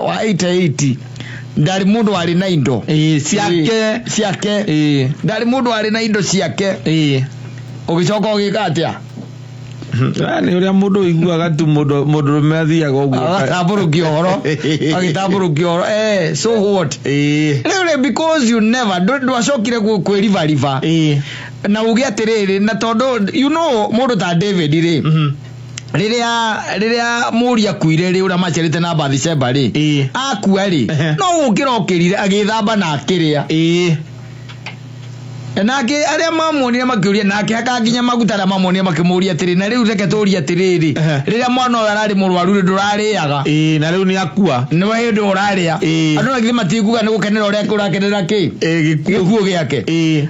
waite iti ndari mundu ari na indo ciake ndari mundu ari na indo ciake ugicoka ugikatia ni uria mundu iguaga tu mundu meathiaga uguo agitamburukia horo so what because you never ndwacokire kwiriva na ugi atiriri na tondu you know mundu ta David ri riria muria kuire ri uria macerete na Bathsheba ri akua ri no ukirokirire agithamba na akiria nake aria mamuonire makiuria nake akanginya magutara mamuonire makimuria atiri na riu reke turia atiriri riria mwana uyu arari murwaru ri ndurariaga na riu ni akua ni we ndu uraria andu ngithi matikuga ni gukenera uria urakenera ki gikuo giake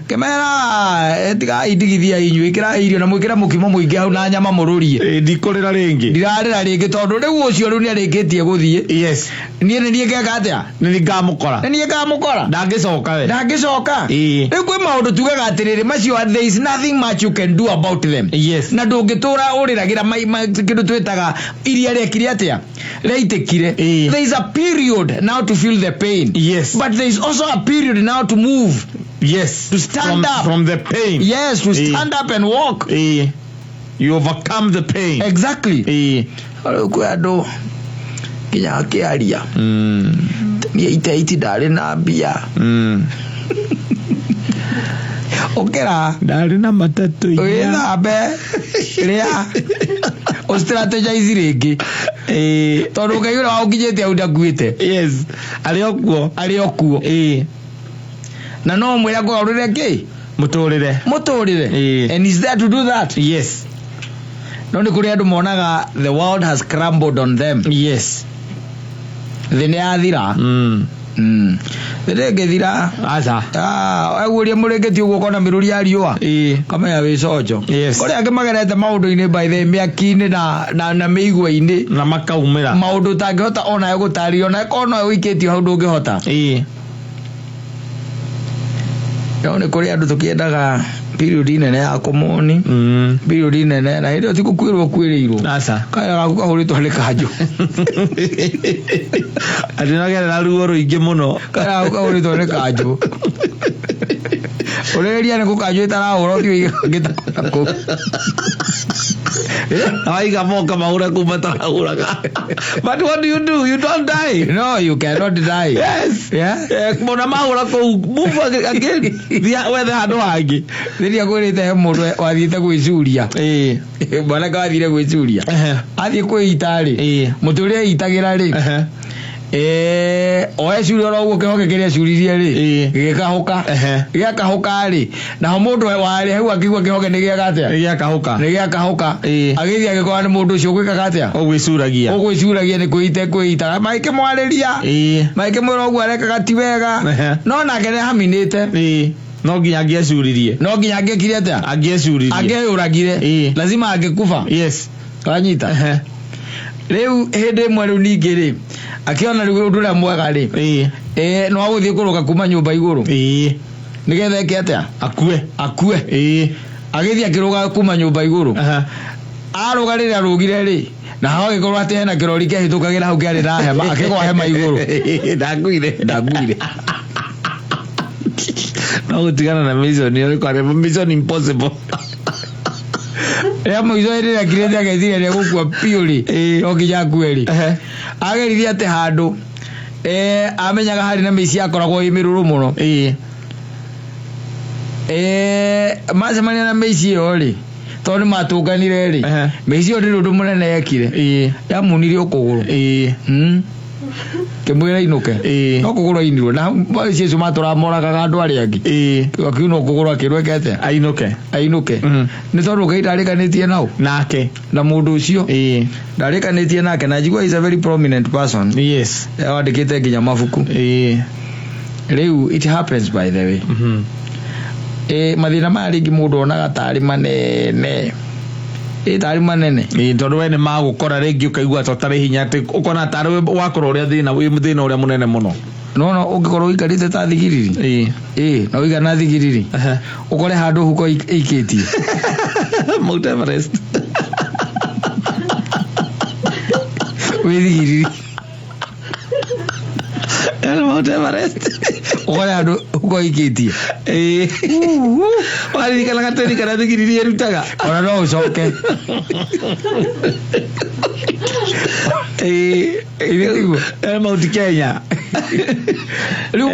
kemera etiga indigithia inyu ikira irio na mwikira mukimo muingi hau na nyama mururie ndikorera ringi ndirarira ringi tondu riu ucio riu ni arikitie guthie nie ni ngeka atia ni ngamukora ndangicoka riu kwi maundu tugaga atiriri macio there is nothing much you can do about them na ndungitura uriragira kindu twitaga iria rekire atia reitekire there is a period now to feel the pain but there is also a period now to move to stand up from the pain to stand up and walk you overcome the pain exactly kwa ndo kinya kiaria ni ite ndari na mbia okera ndari na matatu withambe ria strategize ringi tondu ngai ura ukinyete au ndakuite ari okuo na no mwira kugarurire ki muturire and is there to do that no ni kuri andu monaga the world has crumbled on them thine athira thira acha aguria murengeti uguo kona miruri ya riua kama ya wicojo kuri ange magerete maundu-ini by the miaki-ini na meigua-ini na makaumira maundu tangihota ona yo gutario na kona wiketio hau ndungihota ni kuri andu tukiendaga period nene ya kumoni period nene na ndio tikukwirwo kwiriirwo acha kaya gaku kahurito ni kanju atinagera na ruo ruingi muno kaya gaku kahurito ni kanju ureria ni kukanju itarahura ti ngitako aiga moka maura kumatarahuraga but what do? You don't die. No, you cannot die. Mona maura ko move again where the hado hangi riria kwirite mundu wathiite gwicuria bwana ka wathire gwicuria athie kwita ri muturia itagira ri oe curi ora uguo kihoke kiria curirie ri gikahuka ri na mundu wari hau akigwa kihoke ni giakahuka agithi agikora ni mundu ucio gwikaga atia ugwicuragia ni kwita maike mwariria maike mwira uguo arekaga ti wega no nake ni haminite no nginya angiecuririe angekire atia angeuragire lazima angekufa kanyita riu hindi imwe riu ningi ri akiona riu undu ria mwega ri no aguthie kuruka kuma nyumba iguru nigetha eke atia akue agithie akiruga kuma nyumba iguru aruga riria arugire ri na hawa gikorwo ati hena kirori kihitukagira hau kiari na hema akigwa hema iguru ndaguire no gutigana na mission impossible muico iriria kirete ageciria ria gukua piuri okinya kweri agerithia ati handu amenyaga hari na mici akoragwo imiruru muno macemania na mici iyo ri tondu matunganire ri mici iyo ndiri undu munene yekire yamunirie ukuguru kimwira inuke no kuguru inirwo na mici icio maturamoraga andu aria angi akiuna ukuguru akirwekete ainuke ni tondu ngai ndarikanitie nao nake na mundu ucio ndarikanitie nake na njigua is a very prominent person wandikite nginya mabuku riu it happens by the way mathina maya ringi mundu onaga tari manene tari manene tondu we ni magukora ringi ukaigua totari hinya ati ukona tari wakora uria thina uria munene muno no ungikorwo wikarite ta thigiriri na wigana thigiriri ukore handu huko ikitie Mount Everest withigiriri Mount Everest oya ando uko ikitie wali kala gateni kana thigiriri erutaga ona no ucoke irigo Mount Kenya riu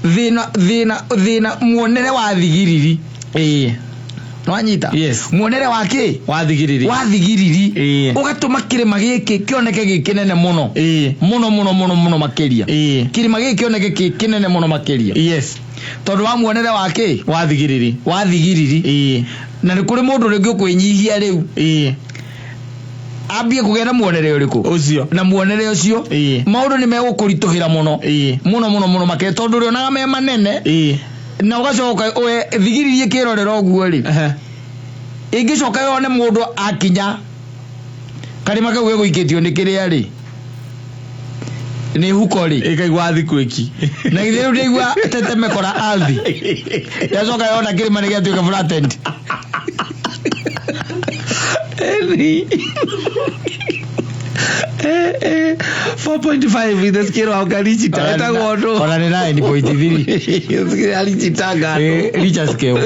thina muonere wa thigiriri nwanyita muonere wake wa thigiriri ugatuma kirima giki kioneke gikinene muno muno makiria kirima giki kioneke kinene muno makiria tondu wa muonere wake wa thigiriri na ni kuri mundu ringi ukwinyihia riu ambie kugera muonere uriku ucio na muonere ucio maundu ni megukurituhira muno muno make tondu rionaga me manene na ugacoka thigiriri kirorera oguo ri ingicoka yone mundu akinya karima kau geguikitio ni kiria ri ni huko ri ikaigwa thikwiki na ithiru ndigwa tete mekora althi yacoka yona kirima ni giatuika flattened 4.5 in the scale of Galichita. Ona ni 9.3. Galichita gato. Richa scale.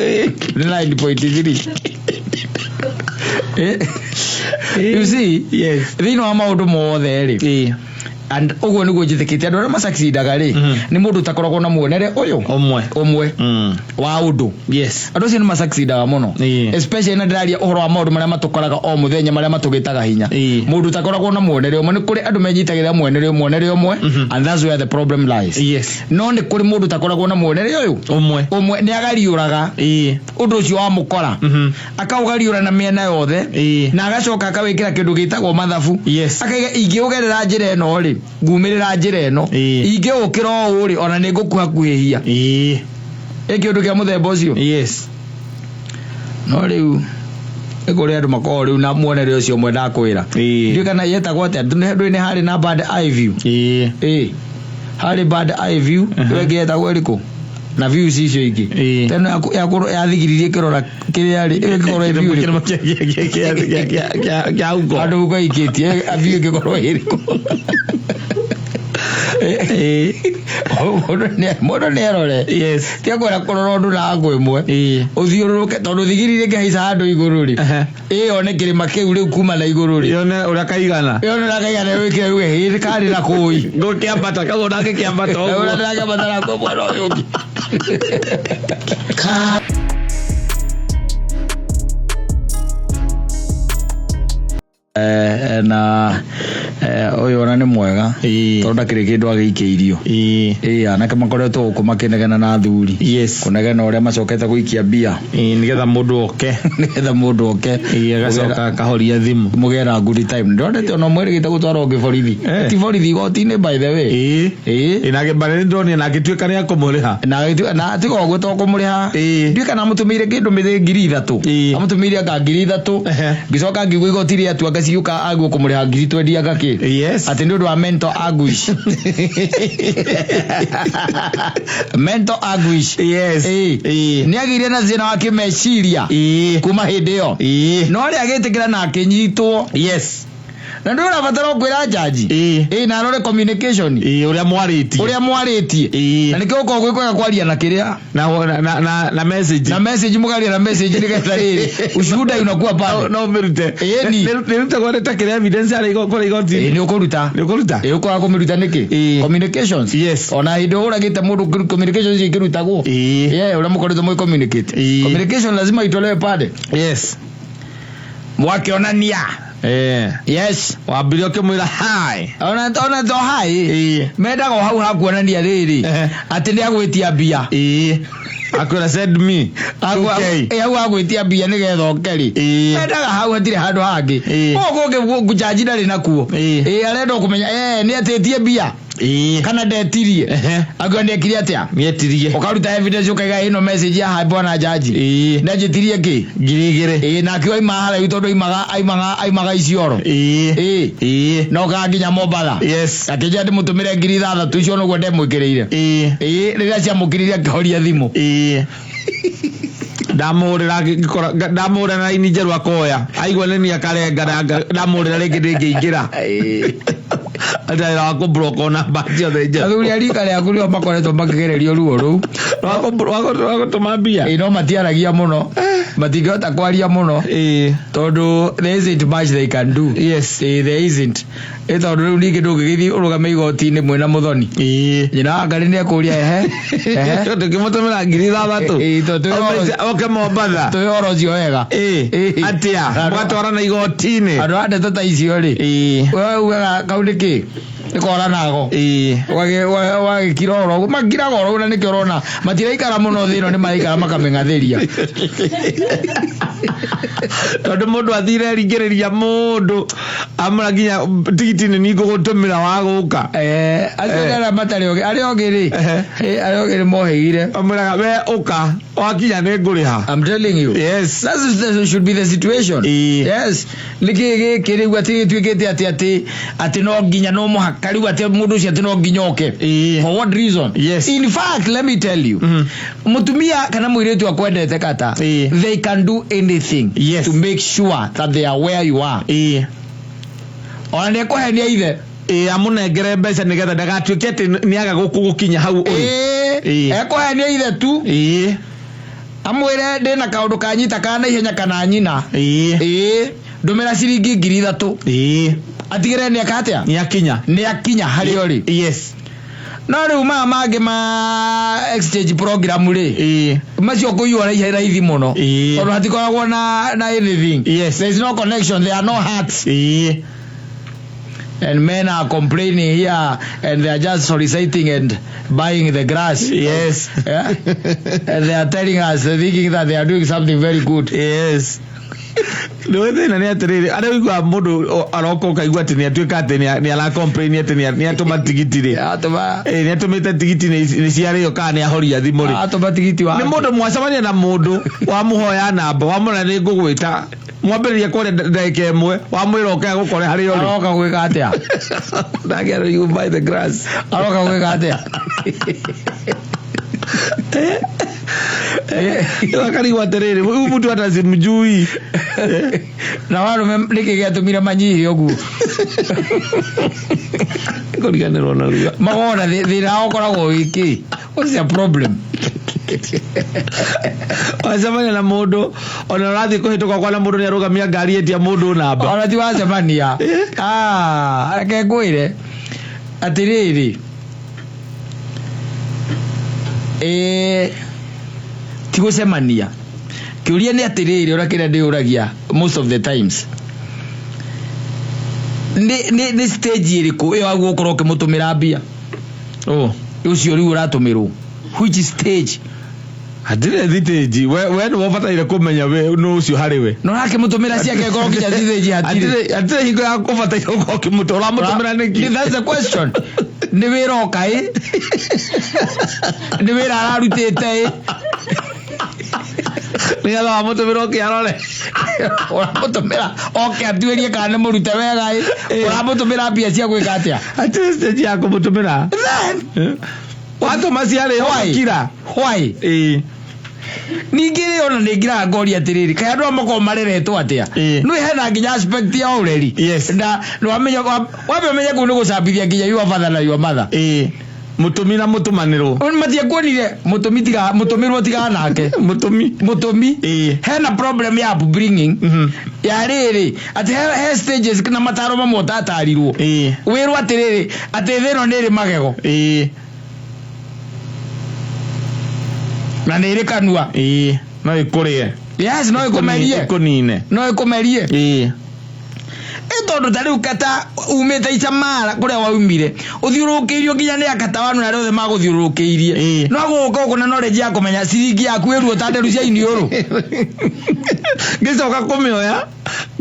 9.3. You see? Yes. Thino wa maundu mothe ri. And ogo ni gujithikite andu ma succeedaga ri ni mundu takoragwo na muonere uyu omwe wa undu andu cio ni ma succeedaga muno especially na ndaria uhoro wa maundu maria matukoraga o muthenya maria matugitaga hinya mundu takoragwo na muonere umwe ni kuri andu menyitagira muonere umwe and that's where the problem lies no ni kuri mundu takoragwo na muonere uyu omwe ni agariuraga undu cio wa mukora akaugariura na miena yothe na agacoka akawikira kindu gitagwo mathabu akaiga ingiugerera njira eno ri gumirira njira eno inge ukira uri ona ni ngukuhakuhihia eki undu kia muthemba ucio no riu egori andu makoro riu na muonere ucio mwe ndakwira ndio kana yetagwo atia ndu ni hari na bad eye view hari bad eye view wegeta gweriku na views icio ingi tena ya thigiririe kirora kiria ri ikoro view kya ugo andu ugo ikitie view ikoro iriku modo ne erore tia kwera kororo ndu na ngwe mwe uthiururuke tondu thigiririe kihaica handu iguru ri one kirima kiu riu kuma na iguru ri yone urakaigana wikire we kari na kui ngo kiambata kago nake kiambata oguo kiambata na kwa bwana uyu na oyo ona ni mwega tonda kire kindu agikeirio anake makoretwo kumakenegana na thuri kunegana uria macokete guikia bia nigetha mundu oke agacoka kahoria thimu mugera good time ndonete ona mwere gita gutwara onge borithi ti borithi gotine by the way inage bare ndoni na gituika ni akumuriha na tigo gweto kumuriha ndika na mutumire kindu mithe 3,000 amutumire aka 3,000 gicoka ngigwa igotiri atu agaciuka agwo kumuriha 20 agake ati ndu wa mental anguish mental anguish ni agire na zina wa kimeciria kuma hindi yo no ri agitikira na akinyitwo na ndu urabatara kwira jaji na rore communication uria mwaritie na nikio uko gwikwa kwaria na kiria na message mugaria na message niketa riri ushuhuda unakuwa pale no mirute niruta kwa data kiria evidence ari kwa igoti ni ukuruta uko kumiruta niki communications ona hindo uragite mundu communications ikirutagwo ura mukoretwo mu communication lazima itolewe pale mwakiona wambirio kimwira hai ona to hai mendaga hau hakuonania riri ati ni agwitia bia akwira send me hau agwitia bia ni getha okeri mendaga hau atire handu hangi ogo gujaji ndari nakuo arenda kumenya ni atetie bia kana ndetirie agone kiria atia mietirie ukaruta evidence ukaiga ino message ya bwana jaji ndajitirie ki girigire na kiwa imahala itondo aimaga isioro no kanginya mobala akija ndi mutumire 3,000 icio no gwende mwikireire riria cia mukiriria kahoria thimu ndamurira na ini njeru akoya aigwa nini akarenga ndamurira ringi ndingiingira Ata wako block ona batia the athuri arika ria kurio makoretwo makigererio ruo ru wako tumambia no matiaragia muno matingehota kwaria muno tondu there isn't much they can do. Yes, there isn't. Tondu riu ningi ndungigithi urugame igoti-ini mwena muthoni nyina ngari ni akuria tukimutumira 6,000 oke Mombasa tuyorocio wega atia mwatwarana igoti-ini andu a ndeto ta icio ri wewe ugaga kaunti ki ikora nago wagikira oro magiraga oro na nikio rona matiraikara muno thino ni maraikara makamengatheria tondu mundu athire ringiriria mundu amura nginya tigiti-ini ni ngugutumira waguka acogera matari oge ari oge ri ari oge moheire amuraga we uka wakinya ni nguriha. I'm telling you, yes, that should be the situation. Yes, niki kiri gwati twikete ati no nginya no muhaka riu ati mundu cio ati no nginyoke for what reason? Yes, in fact let me tell you, mutumia kana muiretu akwendete kata they can do anything to make sure that they are where you are. Ona ne ko henia ithe amunengere mbeca nigetha ndagatuike ati niaga gukinya hau uri henia ithe tu amwire ndina kaundu kanyita kana ihenya kana nyina ndumira ciringi 3,000 atigire ni akatia ni akinya hari ori. Yes, no riu mangi ma exchange program ri macio kuyora ihaithi muno tondu hatikoragwo na anything. Yes, there is no connection, there are no hearts. And men are complaining here and they are just soliciting and buying the grass. Yes. And they are telling us, thinking that they are doing something very good. Yes. No thina ni atiriri ara wigwa mundu aroko kaigwa ati ni atuika ati ni ala complain ati ni atuma tigiti ri atuma ni atumite tigiti ni ciario kana ni ahoria thimu ri atuma tigiti wa ni mundu mwacamania na mundu wa muhoya namba wa mura ni ngugwita mwambiriria kore ndeke mwe wa mwira oke gukore hari ori aroka gwika atia ndagero you buy the grass aroka gwika atia wakari waterere mtu hata simjui na waro nikigia tumira manyihi ogu korigane rona ruga magona thira okoragwo wiki what's the problem? wacemania na mundu ona urathi kuhituka kwa na mundu ni arugamia ngari etia mundu namba ona ti wacemania reke ngwire atiriri ti gucemania kiuria ni atiriri urakira ndi uragia most of the times ni stage iriku iyo agu ukoro kimutumira mbia ucio riu uratumirwo which stage adire thiteji we no wafataire kumenya we no ucio hari we no rake mutumira ciake koro kinya thiteji atire hingo ya kufataire ko kimutora mutumira niki. That's the question. Ni wira kai ni wira ararutite ni ala mutumira ki arore ora mutumira okay atuirie kana murute wega ora mutumira mbia cia gwika atia atire stage ya kumutumira watu masiare kira why ningire ona ningira ngori atiriri kai andu amako mareretwo atia no hena nginya aspect ya already. Yes, na no amenya wabe amenya ku nigucambithia nginya yu father na yu mother mutumira mutumaniro matia kuonire mutumirwo tiga nake mutumi hena problem ya upbringing ya riri ati he stages kana mataro mamwe tatarirwo wirwo atiriri ati thino niri magego na niri kanua no ikurie. Yes, no ikumerie kunine no ikumerie tondu tariu kata umite icamara kuria waumire uthiurukiirio nginya ni akata wanu na rothe maguthiurukiirie no guka uko na knowledge ya kumenya ciringi yaku iruo tanderu cia iniuru ngicoka kumioya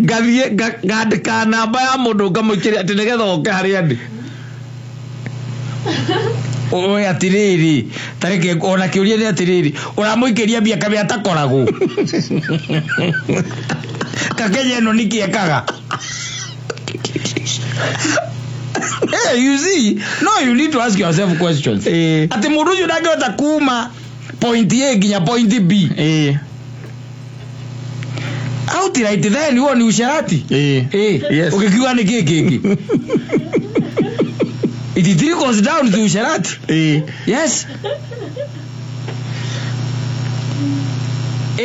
ngathie ngandika namba ya mundu ngamuikiria ati nigetha oke hari andi oya atiriri tareke ona kiuria ni atiriri uramuikiria mbia kabe atakoragwo kakenye no nikiekaga. Hey, you see, no, you need to ask yourself questions. Ati mundu uyu ndangihota kuma point A nginya point B. outright then huo ni usharati. Yes. Ukikiwa ni kiki. It trickles down to usharati. Yes.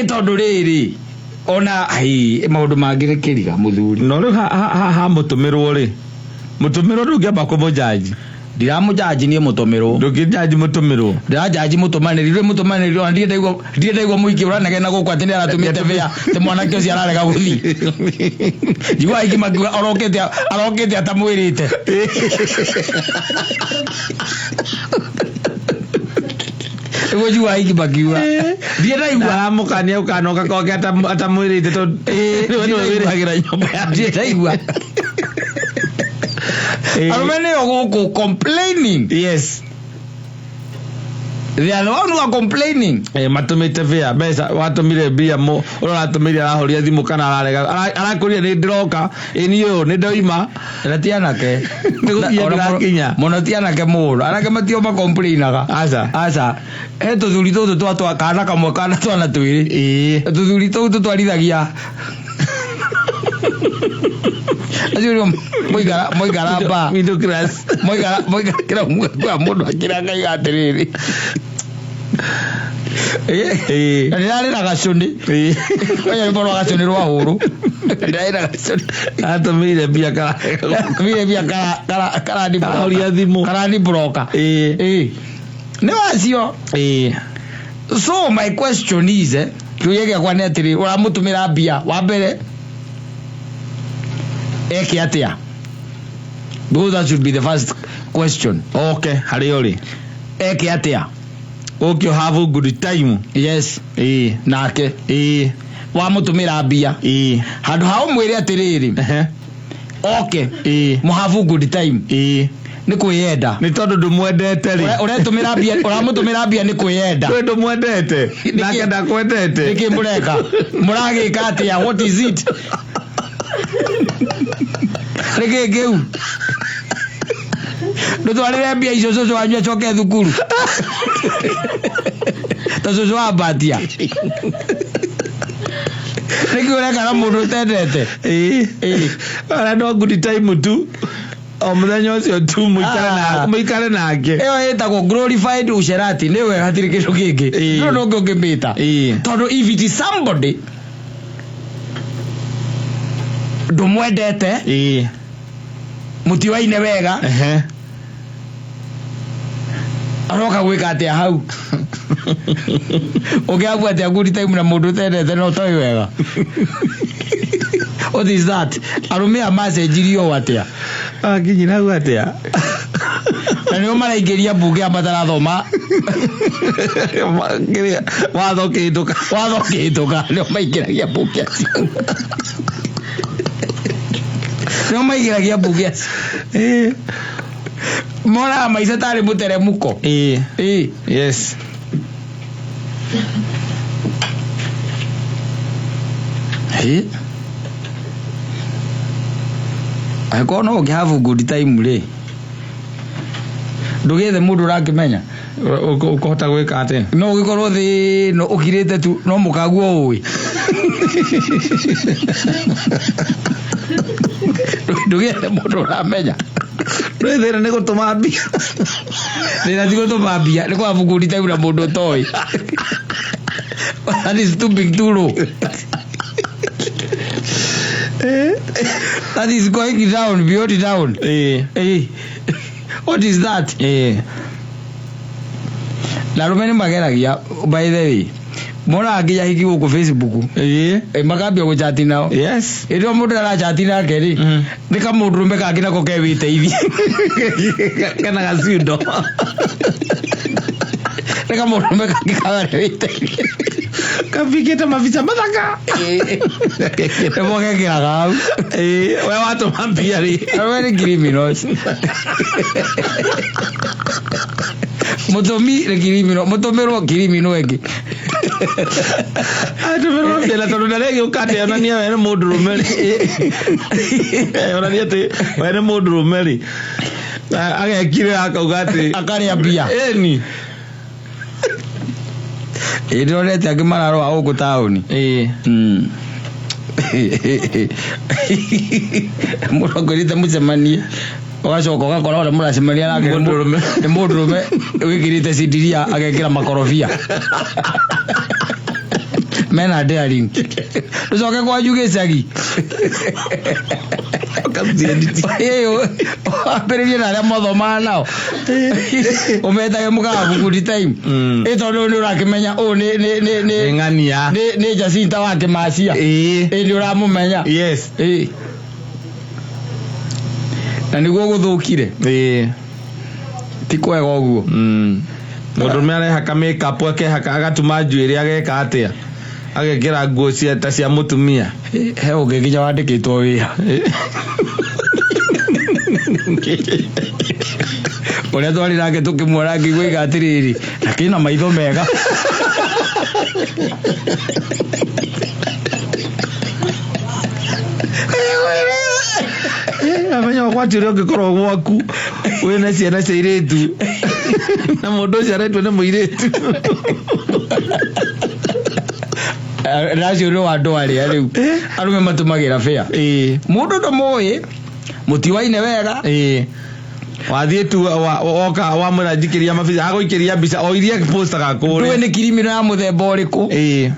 Itondo riri ona ai maundu mangire kiriga muthuri no ri ha mutumirwo ri mutumirwo ndugiamba kumujaji ndiramujaji nie mutumirwo ndugijaji mutumirwo ndirajaji mutumaniri ndiendaigwa muiki uranege na gukwa tini aratumite via te mwana kio cia ararega guthi jigwa iki makiwa arokete atamwirite Ewo jua iki bakiwa. Dia daigwa mukania ukanoka koke atamwirite to no wiragira nyomba ya dia daigwa. Arumene ogoko complaining. Yes. They are the one who are complaining. Matumite via mesa watumire bia mo uratumire arahoria thimu kana ararega arakuria ni ndiroka iniyo ni ndoima ratiana ke kinya monotiana ke muro arake matio ma complainaga asa tuthuri tutu twatwa kana kamwe kana twana twiri tuthuri tutu twarithagia ajuro moigara ba middle class moigara kira mundu akira ngai atiriri Ndari na gacuni. Oya mbona gacuni rwa huru. Ndari na gacuni. Atumire bia kara. Mire bia kara ni horia thimu. Kara ni broker. Ne wasio. So my question is kuyege kwa netiri uramutumira bia wa mbere eke atia. Because that should be the first question. Okay, hariori. Eke atia. Okay, you have a good time. Yes. Nake. Wa mutumira bia. Handu ha umwire atiriri. Okay. Mu have a good time. Ni kwiyenda. Ni tondu ndumwendete ri. Uretumira bia, uramutumira bia ni kwiyenda. Ni ndumwendete. Nake ndakwendete. Niki mureka. Muragika atia, what is it? Rege geu. Ndutwarire mbia icio coco wanyu acoke thukuru. Ta coco wa batia. Niki ureka na mundu tendete. Ara no good time tu. Omuthenya ucio tu muikare nake. Eyo etagwo glorified usherati niwe hatiri kindu kingi. No ngimita. Tondu if it is somebody ndumwendete mutiwaine wega aroka gwika atia hau ugiabu atia good time na mundu tendete no toi wega. What is that? Arumia message rio atia nginya hau atia na nio maraingiria bunge amatarathoma watho kituka nio maingiragia bunge no maigiragia bunge mora maisha tari muteremuko yes I go no have a good time re ndugethe mundu rakimenya ukota gwika ate no gikorwo thi no ukirite tu no mukaguo ui ndugethe mundu ramenya ndwethera ni gutuma mbia ndira ti gutuma mbia ni kwa buguri time na mundu toy that is too big too low. That is going down, beyond down. What is that? La rumeni mageragia by the way. Mona agia hiki ku Facebook. Magambia go chat nao. Yes. Ero mundu ara chat na keri. Nika mundu rumbe ka kina ko kewite hivi. Kana gasundo. Nika mundu rumbe ka kina kewite. Kafiketa maficha madaka. Ebo ke kiraga. We watu mambia ri. Are criminals. Motomi le criminal, motomero criminal egi. Atumero de la tonda lege ukate anania we mundu rumeri. Onania te we mundu rumeri. Agekire akauga akari abia. Eni. Idorete akimararo au ku tauni. Mũndũ kwĩrĩte mũcemanie wacoka ũgakora ũrĩa mũracemania nake nĩ mũndũrũme wĩkĩrĩte cindiria agekĩra makorobia mena daring ũcoke kwanyu gĩcagi wambĩrĩrie na arĩa mathomaga nao ũmetage mũkaga time tondũ nĩ ũrakĩmenya ũũ nĩ ng'ania nĩ Jacinta wa Kĩmacia nĩ ũramũmenya na nĩguo gũthũkire ti kwega ũguo mũndũrũme arehaka makeup akehaka agatuma njuĩrĩ ageka atĩa agekĩra nguo cia mũtumia he ũngĩ nginya wandĩkĩtwo wĩra ũrĩa twarĩ nake tũkĩmuona ngĩgũiga atĩrĩrĩ na kĩna maitho mega amenya wakwati ũrĩa ũngĩkorwo gwaku wĩna ciana cia airĩtu na mũndũ ũcio aretwo nĩ mũirĩtu racio nĩ wa andũ arĩa rĩu arũme matũmagĩra bĩa mũndũ ndũmũĩ mũtiwaine wega wathiĩ tu woka wamwĩra njikĩria mabica agũikĩria mbica o iria postaga kũrĩ ndũĩ nĩ kirimino ya mũthemba ũrĩkũ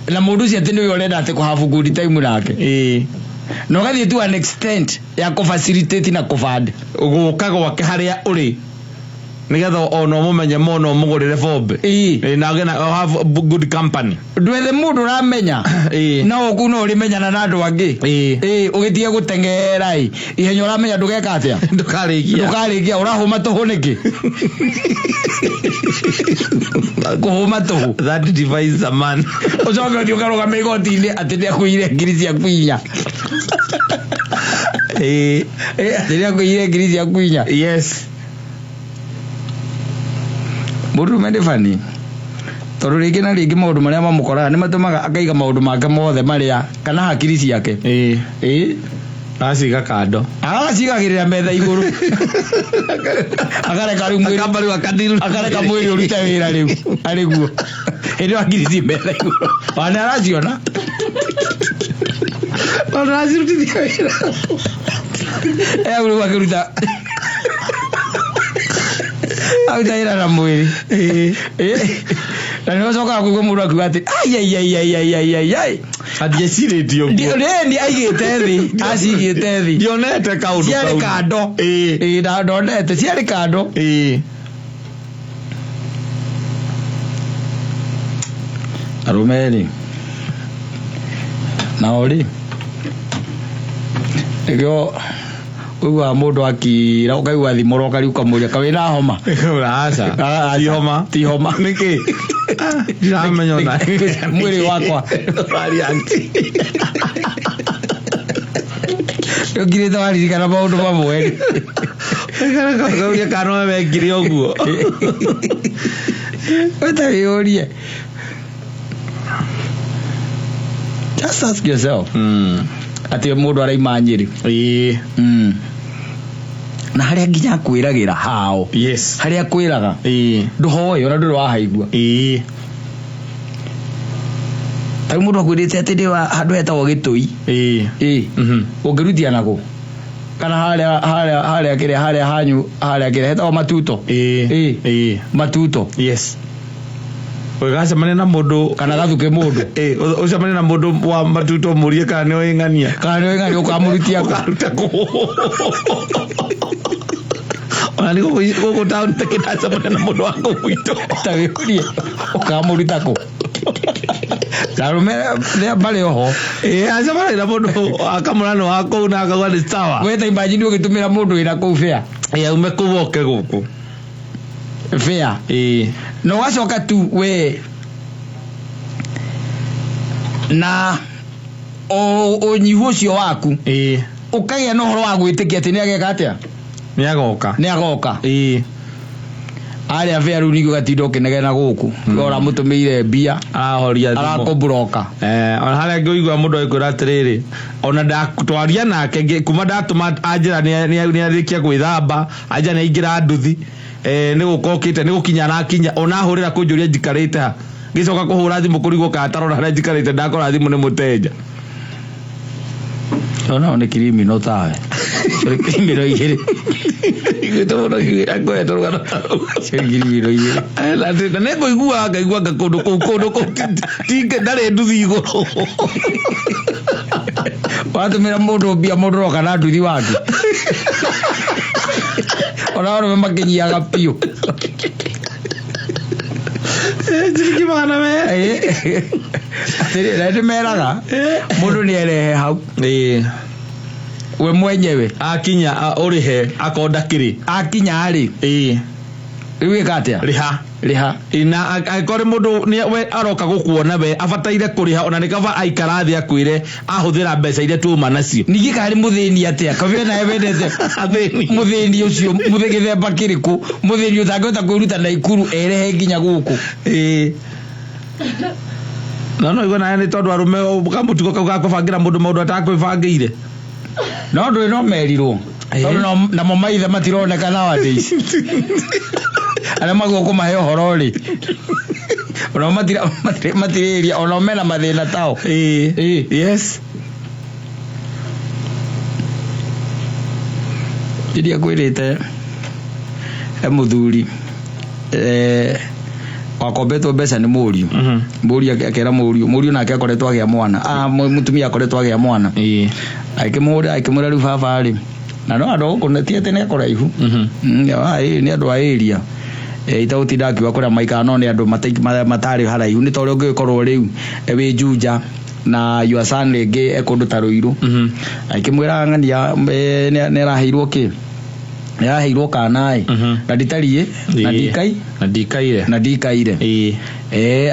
na mũndũ ũcio atĩ nĩwe ũrenda atĩ kũhabu good time nake na ũgathiĩ tu an extent ya kũfacilitate na kũband ũgũka gwake harĩa ũrĩ nigetha ona mũmenye mũno mũgũrĩre bombe na again have good company ndwethe mũndũ ũramenya na ũku no ũrĩmenyana na andũ angĩ ũgĩtige gũteng'era ihenya ũramenya ndũgeka atĩa ndũkarĩkia ũrahũma tũhũ nĩkĩ kũhũma tũhũ that device a man ũcoke ũthiĩ ũkarũgama igoti-inĩ atĩ nĩakũire ngiri ciaku inya atĩ nĩakũire ngiri ciaku inya mũndũrũme ndĩ bani tondũ rĩngĩ na rĩngĩ maũndũ marĩa mamũkoraga nĩ matũmaga akaiga maũndũ make mothe marĩa kana hakiri ciake agaciga kando agacigagĩrĩra metha igũrũ akareka mwĩrĩ ũrute wĩra rĩu arĩguo hĩndĩ ĩyo hakiri ci metha igũrũ wana araciona aracirutithia wĩra rĩu akĩruta autaira na mwĩrĩ na nĩ ũcokaga kũigua mũndũ akiuga atĩ ai andiecirĩtio ni aigĩte thĩ acigĩte thĩ ndionete kaũndũ ciarĩ kando ndonete ciarĩ kando arũme-rĩ nao rĩ nĩkĩo ũiguaga mũndũ akira ũkaigua thimũro ũkariu kamũria kawĩna homa ti homa nĩkĩ ndiramenya ona mwĩrĩ wakwa ndũngirĩte waririkana maũndũ mamwe gauria kana wekire ũguo ũtawĩyũrie just ask yourself atĩ mũndũ araima Nyĩrĩ na harĩa nginya akwĩragĩra hao harĩa akwĩraga ndũhoĩ ona ndũrĩ wahaigua tarĩ mũndũ akwĩrĩte atĩ ndĩ handũ hetagwo Gĩtũi ũngĩrutia nakũ kana harĩa kĩrĩa harĩa hanyu harĩa kĩrĩa hetagwo Matuto Matuto ũgacemania na mũndũ kana gathuke mũndũ ũcemania na mũndũ wa Matuto mũrie kana nĩ ng'ania ũkamũrutia ona nĩ gũkũ town tekĩndacemania na mũndũ wa kũgwitũ tawĩkũrie ũkamũruta kũ arũme rĩa mbarĩ oho acemania na mũndũ akamũrano wa kũu na akauga nĩ sawa weta imagine ũgĩtũmĩra mũndũ wĩna kũu bĩa ume kũu oke gũkũ bĩa na ũgacoka tu we na ũnyihu ũcio waku ũkagĩa na ũhoro wa gwĩtĩkia atĩ nĩageka atĩa nĩagoka arĩa bĩa rĩu ningĩ ũgatinda ũkĩnegena gũkũ ũramũtũmĩire mbia arahoria arakũburoka ona harĩa ngĩigua mũndũ agĩkwĩra atĩrĩrĩ ona ndatwaria nake kuma ndatũma anjĩra nĩarĩkia gwĩthamba anja nĩaingĩra nduthi nĩgũkokĩte nĩgũkinya arakinya ona hũrĩra kũnjũria njikarĩte ha ngĩcoka kũhũra thimũ kũrigwo kana tarona harĩa njikarĩte ndakora thimũ nĩ mũteja no ne criminal tawe criminal igere igito no igere ngo etorugana criminal igere la te nego igua kodo tinge dare nduthi igoro watu mira mundu bia mundu kana nduthi watu ona makinyia gapio Jiki mana me Tere meraga mundu ni erehe hau we mwenyewe akinya urihe akonda kiri akinya ari riwe katia riha ina akore mundu ni we aroka gukuona we abataire kuriha ona nikaba aikara thi akwire ahuthira mbeca ire tuma nacio nigi kari muthini atia kabe na ebendete muthini ucio muthigithe bakiriku muthini utangota kwiruta na ikuru erehe nginya guku no igona ni tondu arume kamutiko kau gakubangira mundu maundu atakwibangire no ndu no merirwo tondu na maithe matironeka nowadays ana magoko maheo horori ona matireria ona mena mathina tao yes ndiria kwirite muthuri wakombetwo mbeca ni muriu muriu akera muriu nake akoretwo agia mwana mutumia akoretwo agia mwana akimura riu baba ri na no ando kunetiete ne akoraihu ni andu a area itautinda akiwa kuria maika no ni andu matari haraihu ni tore ungikorwo riu wi Juja na your son rege ekundu taruiru akimwira ngania ne raheirwo ki yaheirwo kanai na nditarie na ndikaire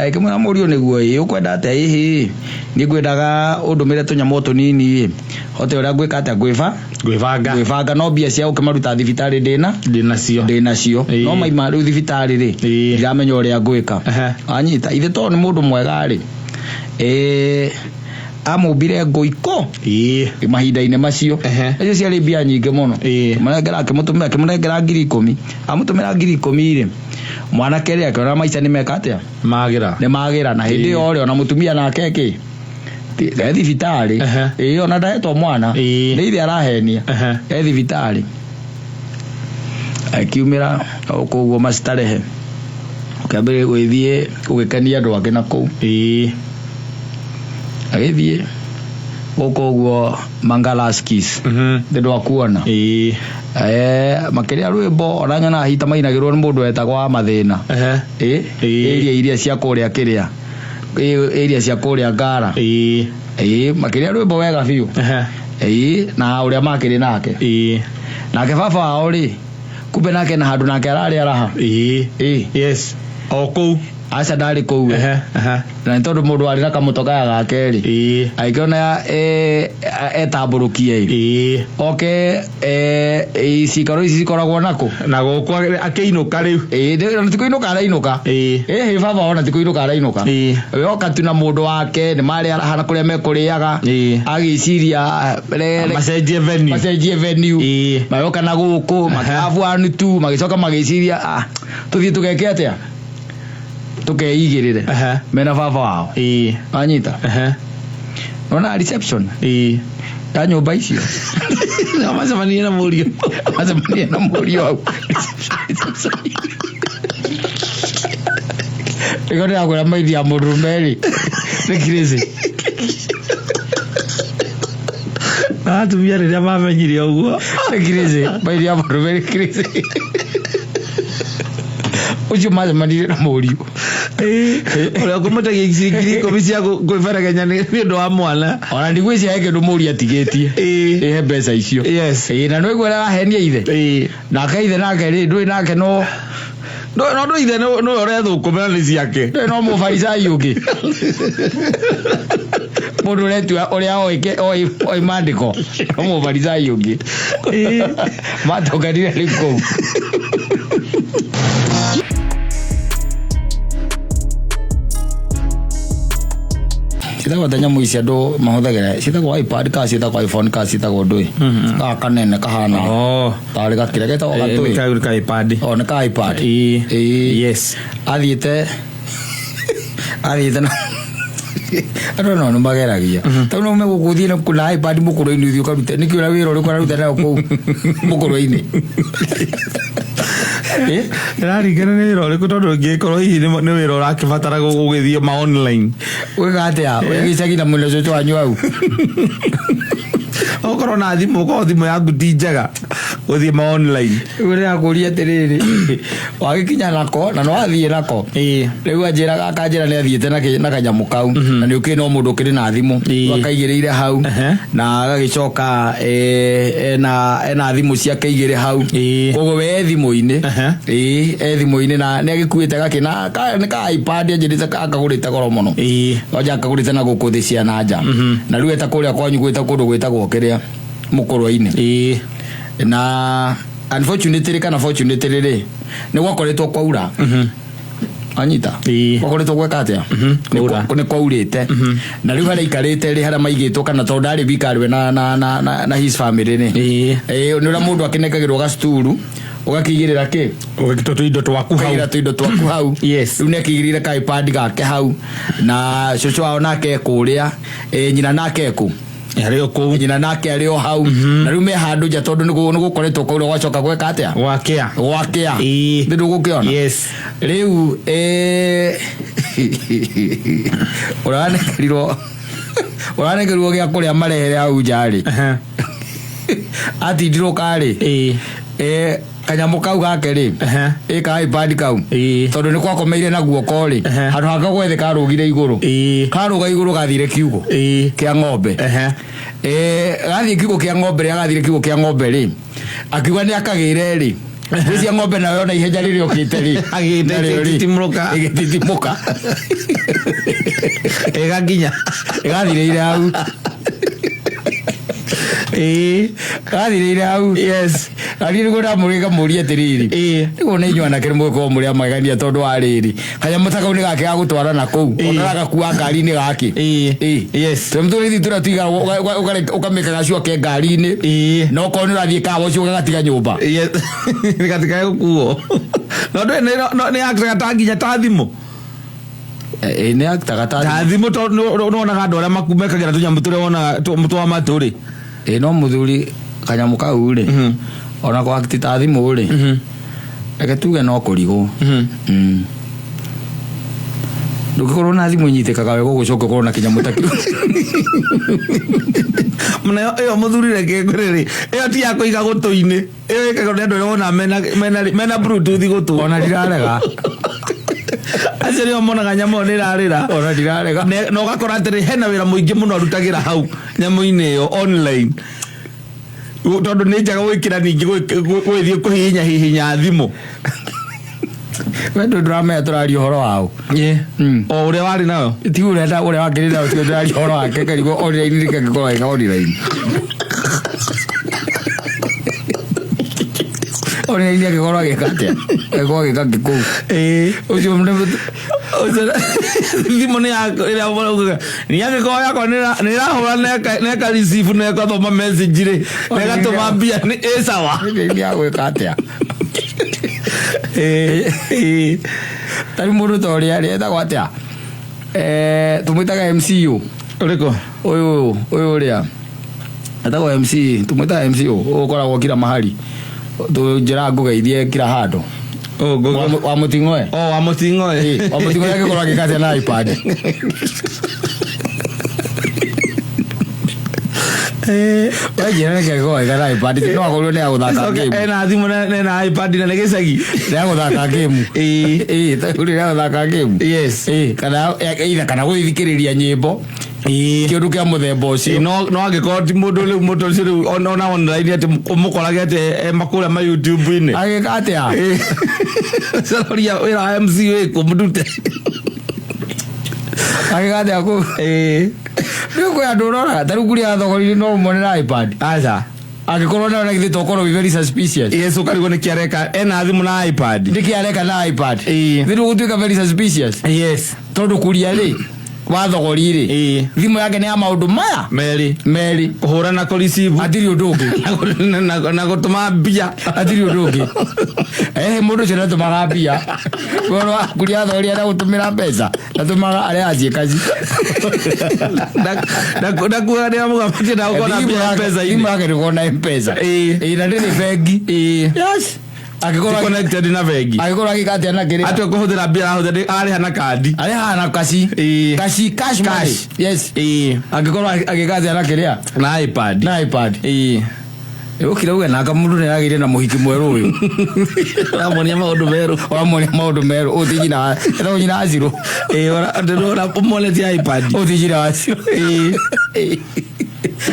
akimwira murio niguo ukwenda ate ni ngwendaga undumire tunyamo tunini hote ura gwika ate gwibanga no bia cia ukimaruta thibitari ndinacio no maima riu thibitari ri ndiramenya uria gwika anyita ithe to ni mundu mwega ri amumbire ngoiko mahinda-ine macio ecio ciarĩ mbia nyingĩ mũno marengera akĩmũnengera 10,000 amutumira 10,000 ri mwanake ri akiona maica nĩ meka atia nĩ magira na hĩndĩ ĩyo ri ona mutumia nake ki thibitari ona ndahetwo mwana nĩ ithe arahenia thibitari akiumĩra koguo mastarehe ũkĩambĩrĩria gwĩthiĩ ũgĩkenia andũ angĩ na kũu agithie guko Mangalaskis ndio akuona makiria rwimbo oranya na hita mainagirwo ni mundu etagwa mathina iria cia kuria kiria area cia kuria Ngara makiria rwimbo wega biu na uria makiri nake nake baba wao ri kumbe nake na handu nake arari araha yes oku aca ndari kou na ntondu mundu ari na kamutoka gake ri aikiona etamburukie oke cikaro ici cikoragwo nako na gukwa akiinuka riu na tikuinuka arainuka baba ona tikuinuka arainuka we oka tu na mundu wake ni mari arahana kuria mekuriaga agiciria macenjie venue mayoka na guku makavuanu tu magicoka magiciria tuthie tugeke atia tukeigirire mena baba wao anyita ona reception ya nyumba icio na macemania na murio au igore agora maidi ya murumeri ni crazy atumia riria mamenyire uguo ni crazy maidi ya murumeri crazy uju macemania na murio ola kumutagia igiri komisia kwifaraganya ni ndo wa mwana ona ndigwiciria Yake ndo muri atigetie mbeca icio yes na no igwera rahenia ithe na akaithe nake ri ndui nake no ithe no urethukumira ni ciake no mufarisai ungi mundu retua uria oi mandiko no mufarisai ungi matokanire riko sitagwo tanyamu ici andu mahuthagira sitagwo iPad ka sitagwo iPhone ka sitagwo ndui kanene kahana tari gakire getagwo gatui ka iPad ona ka iPad yes athiite na Aro no mageragia tano me gukuthie na kuna iPad mukuru-ini uthio karuta niki ura wira uri kwaruta na ku mukuru-ini Ndaringana nĩ wĩra ũrĩkũ tondũ ngĩkorwo hihi nĩ wĩra ũrakĩbatara gũgĩthiĩ ma online wĩga atĩa wĩgĩcagi na mũno cũcũ wanyu hau okorwo na thimũ ũkorwo thimũ yaku ti njega gũthiĩ ma online ũrĩa akũria atĩrĩrĩ wagĩkinya nako na no athiĩ nako rĩu anjĩraga akanjĩra nĩ athiĩte na kanyamũ kau na nĩ ũkĩ no mũndũ ũkĩrĩ na thimũ akaigĩrĩire hau na agagĩcoka ena thimũ ciake igĩrĩ hau koguo we thimũ-inĩ thimũ-inĩ na nĩ agĩkuĩte gakĩna nĩ ka iPad anjĩrĩte akagũrĩte goro mũno wanja akagũrĩte na gũkũ thĩ cia na nja na rĩu eta kũrĩa kwanyu gwĩta kũndũ gwĩtagwo kĩrĩa mũkũrũ-inĩ na unfortunately kana fortunately rĩ nĩ gwakoretwo kwaura anyita gwakoretwo gweka atĩa nĩ kwaurĩte na rĩu harĩa ikarĩte rĩ harĩa maigĩtwo kana tondũ ndarĩ bikarwe na his family nĩ nĩ ũrĩa mũndũ akĩnekagĩrwo gacituru ũgakĩigĩrĩra kĩ ũgagĩtwo indo twaku hau rĩu nĩ akĩigĩrĩire ka iPad gake hau na cũcũ wao nake kũrĩa nyina nake kũ nyina nake arĩ o hau na rĩu me handũ nja tondũ nĩ gũkoretwo kwaura gwacoka gweka atĩa gwakĩa nĩ ndũgũkĩona rĩu ũranekerirwo gĩa kũrĩa marehere hau njarĩ atindirwo karĩ kanyamũ kau gake rĩ ka iPad kau tondũ nĩ kwakomeire na guoko rĩ handũ haka gwethe karũgire igũrũ karũga igũrũ gathire kiugo kĩa ng'ombe gathiĩ kiugo kĩa ng'ombe rĩ agathire kiugo kĩa ng'ombe rĩ akiuga nĩ akagĩre rĩ cia ng'ombe nayo ona ihenya rĩrĩa ũkĩte rĩ ĩgĩtitimũka ĩgathirĩire hau gathirĩire hau ari nĩguo ndamũrĩga mũria atĩrĩrĩ nĩguo nĩ inyuana kĩrĩ mũgĩkorwo mũrĩ a magegania tondũ wa rĩrĩ kanyamũ ta kau nĩ gake ga gũtwara na kũu ona gakua ngari-inĩ gake tũmĩtũrĩthi tũrĩa tũiga ũkamĩka gacua ke ngari-inĩ na okorwo nĩ ũrathiĩ kawa ũcio ũgagatiga nyũmba gatikae gũkuo no nĩ akitaga ta nginya ta thimũ nĩ akitaga ta thimũ tondũ nĩwonaga andũ arĩa makumekagĩra tũnyamũ tũrĩa wonaga twa matũ rĩ no mũthuri kanyamũ kau rĩ ona kwa ta thimũ rĩ reke tuge no kũrigwo ndũngĩkorwo na thimũ inyitĩkaga wega gũcoka ũkorwo na kĩnyamũ ta kĩu mũna ĩyo mũthuri reke ngũrĩrĩ ĩyo ti ya kũiga gũtũ-inĩ ĩyo ĩkagwo nĩ andũ arĩa wona mena bluetooth gũtũ ona ndirarega acio nĩo monaga nyamũ ĩyo nĩ ĩrarĩra ona ndirarega na ũgakora atĩrĩ hena wĩra mũingĩ mũno arutagĩra hau nyamũ-inĩ ĩyo online tondũ nĩ njaga gwĩkĩra ningĩ gwĩthiĩ kũhihinya thimũ wendo ndũramenya tũraria ũhoro wao o ũrĩa warĩ nayo ti ũrĩa wakĩrĩ nayo tio ndĩraria ũhoro wake karigwo online rĩkangĩkorwo wega online online angĩkorwo agĩka atĩa agĩkorwo agĩka ngĩkũu ũcio thimũ nĩ angĩkorwo yakwa nĩ ĩrahũra na ĩkareceive na ĩgathoma message rĩ na ĩgatũma mbia nĩ sawa nĩ agwĩka atĩa tarĩ mũndũ ta ũrĩa rĩ etagwo atĩa tũmwĩtaga MCU ũrĩkũ ũyũ ũrĩa etagwo MC tũmwĩtaga MCU ũkoragwo kila mahali njĩra ngũgeithie kila handũ wa mũting'oe wa mũting'oe agĩkorwo agĩka atĩa na iPad wajira nĩ kĩgĩkorwo agĩka na iPad no akorwo nĩ agũthaka game ena thimũ na iPad na nĩ gĩcagi nĩ agũthaka game nĩ agũthaka game kana gũthikĩrĩria nyĩmbo kĩndũ kĩa mũthemba ũcio no angĩkorwo ti mũndũ ũcio rĩu ona online atĩ ũmũkorage atĩ makũrĩa ma YouTube-inĩ agĩka atĩa caroria wĩra wa MC wĩkũ mũndute agĩka atĩa kũ rĩu kwĩ andũ ũroraga ta rĩu kuria thogori no ũmone na iPad aca angĩkorwo nayo nagithĩ tokorwo very suspicious yes ũkarigwo nĩ kĩareka ena thimũ na iPad nĩ kĩareka na iPad thĩ gũtuĩka very suspicious yes tondũ kuria rĩ wa thogori rĩ thimũ yake nĩ ya maũndũ maya merĩ kũhũra na kũreceive atirĩ ũndũ ũngĩ na gũtũma mbia atirĩ ũndũ ũngĩ Mundu cina tumagambia. Woro kuria thoria na utumira pesa. Na tumaga ale azie kazi. Na kuwa ni amuga pati na uko na pesa ini. Ima ke kona pesa. Na ndini bengi. Yes. Akikora connected na bengi. Akikora akikati ana kire. Atu kuhuthira bia ahuthira ari hana kadi. Ari hana kasi. Cash money. Yes. Akikora akikati ana kire. Na iPad. Ukira uga naka mundu ne agire na muhiki mweru uyu. Wamonia maundu meru. Utijina. Era unyina aziro. Ora pomole ti iPad. Utijina aziro.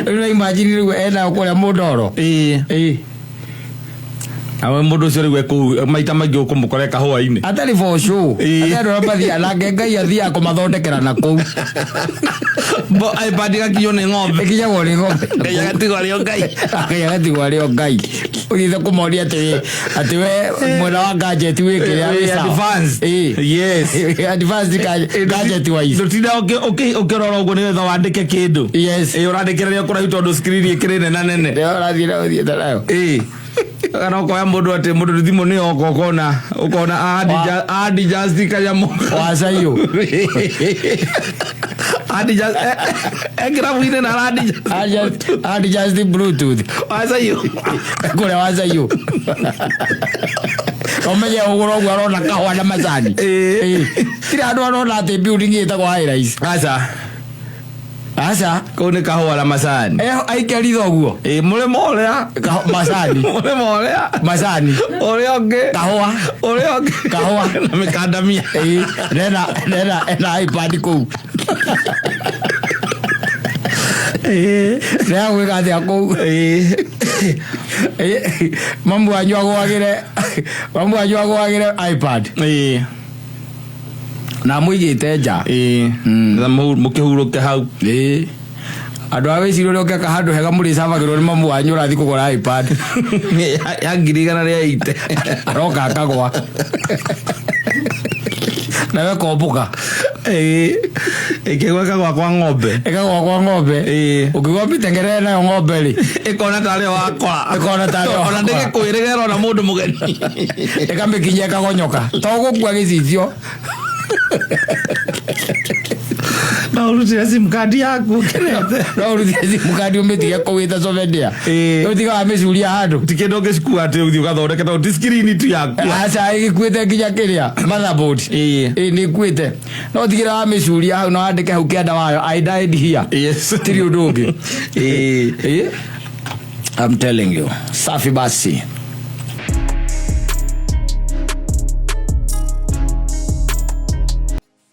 Una imagine rugo ena ukola modoro. Awe mundu cio riwe ku maita mangi ukumukore kahua-ini atari for show atari rapathi anange ngai athia kumathondekera na ku bo iPad gakiyo ni ng'ombe kinyagwo ni ng'ombe ngai agatigwo ario ngai uthithe kumoria ati we mwena wa gadget wikire advanced advanced gadget wise tutinda ukirora uguo ni wetha wandike kindu urandikira kura itondo screen ikirene na nene urathie nayo kana kwa mundu ati mundu thimu ni ukona adi just kaya mo wasayo adi just egra wine na adi just bluetooth wasayo kule wasayo omeje ugoro gwaro na kahwa na mazani kira andu arona ati building itagwo highrise asa kone kahwa la masani aikeri thoguo mulemo oria masani mulemo oria masani orioge kahwa na mikandamia nena iPad ku lea wikathi aku mambo anywa gwagire iPad na muigite nja na mukihuruke hau andu awicirwo rioke kahandu hega muri savagirwo ni mamu wanyu rathi kugura iPad ya ngirigana ria ite aroka akagwa nawe kombuka ikigweka kwa ng'ombe ukigwa bitengere na ng'ombe ri ikona tare wakora ona ndege kwirigera na mundu mugeni ikamikinya kagonyoka togukua gicicio na urutia simu kadi yaku umetiga kuwita sovendia utiga amecuria handu tikindo ngicikua ati uthio gathondeke ta screen tu yaku aca igikuite nginya kiria motherboard ni kuite no tigira amecuria hau no andike hau kianda wayo I died here tiri udungi I'm telling you safi basi